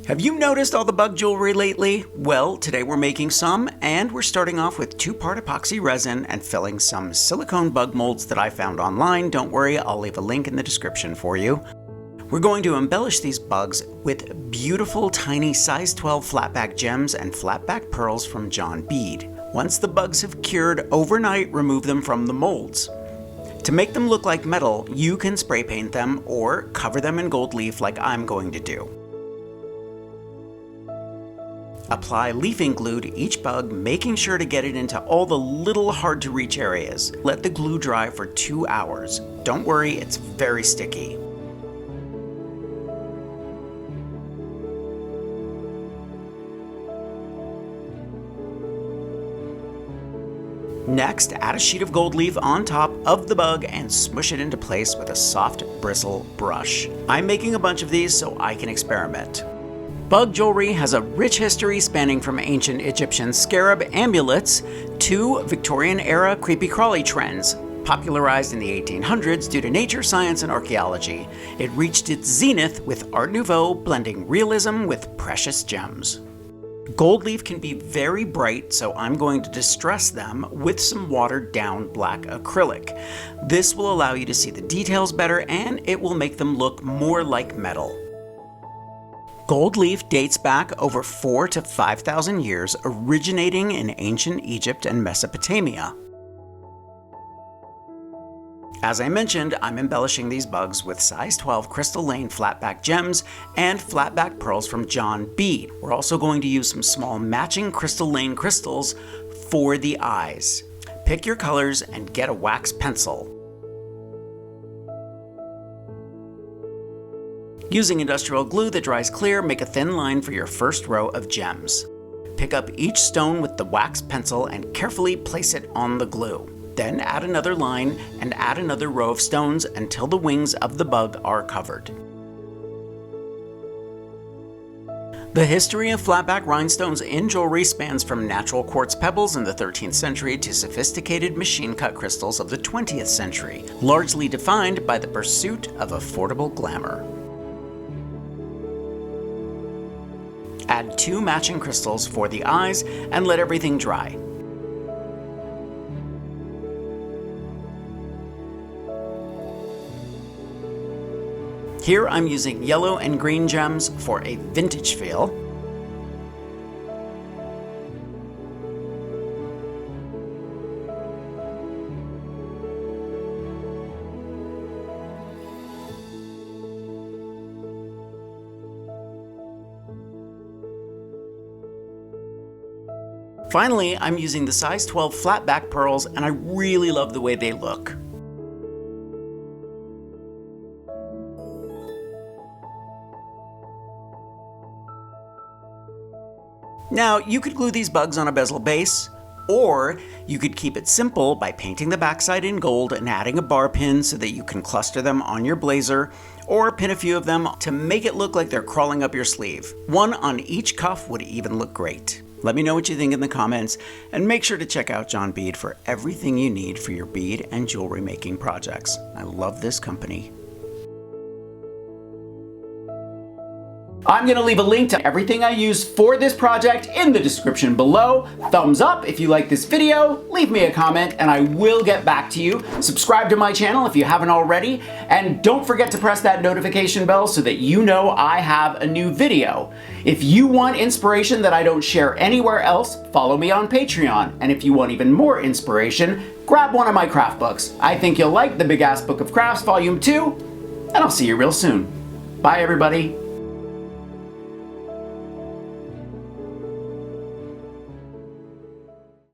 Have you noticed all the bug jewelry lately? Well, today we're making some, and we're starting off with 2-part epoxy resin and filling some silicone bug molds that I found online. Don't worry, I'll leave a link in the description for you. We're going to embellish these bugs with beautiful tiny size 12 flatback gems and flatback pearls from John Bead. Once the bugs have cured overnight, remove them from the molds. To make them look like metal, you can spray paint them or cover them in gold leaf like I'm going to do. Apply leafing glue to each bug, making sure to get it into all the little hard to reach areas. Let the glue dry for 2 hours. Don't worry, it's very sticky. Next, add a sheet of gold leaf on top of the bug and smush it into place with a soft bristle brush. I'm making a bunch of these so I can experiment. Bug jewelry has a rich history spanning from ancient Egyptian scarab amulets to Victorian-era creepy-crawly trends, popularized in the 1800s due to nature, science, and archaeology. It reached its zenith with Art Nouveau, blending realism with precious gems. Gold leaf can be very bright, so I'm going to distress them with some watered-down black acrylic. This will allow you to see the details better, and it will make them look more like metal. Gold leaf dates back over 4,000 to 5,000 years, originating in ancient Egypt and Mesopotamia. As I mentioned, I'm embellishing these bugs with size 12 Crystal Lane flatback gems and flatback pearls from John Bead. We're also going to use some small matching Crystal Lane crystals for the eyes. Pick your colors and get a wax pencil. Using industrial glue that dries clear, make a thin line for your first row of gems. Pick up each stone with the wax pencil and carefully place it on the glue. Then add another line and add another row of stones until the wings of the bug are covered. The history of flatback rhinestones in jewelry spans from natural quartz pebbles in the 13th century to sophisticated machine-cut crystals of the 20th century, largely defined by the pursuit of affordable glamour. Add 2 matching crystals for the eyes and let everything dry. Here I'm using yellow and green gems for a vintage feel. Finally, I'm using the size 12 flatback pearls, and I really love the way they look. Now, you could glue these bugs on a bezel base, or you could keep it simple by painting the backside in gold and adding a bar pin so that you can cluster them on your blazer, or pin a few of them to make it look like they're crawling up your sleeve. One on each cuff would even look great. Let me know what you think in the comments, and make sure to check out John Bead for everything you need for your bead and jewelry making projects. I love this company. I'm going to leave a link to everything I used for this project in the description below. Thumbs up if you like this video, leave me a comment, and I will get back to you. Subscribe to my channel if you haven't already, and don't forget to press that notification bell so that you know I have a new video. If you want inspiration that I don't share anywhere else, follow me on Patreon. And if you want even more inspiration, grab one of my craft books. I think you'll like the Big Ass Book of Crafts Volume 2, and I'll see you real soon. Bye, everybody.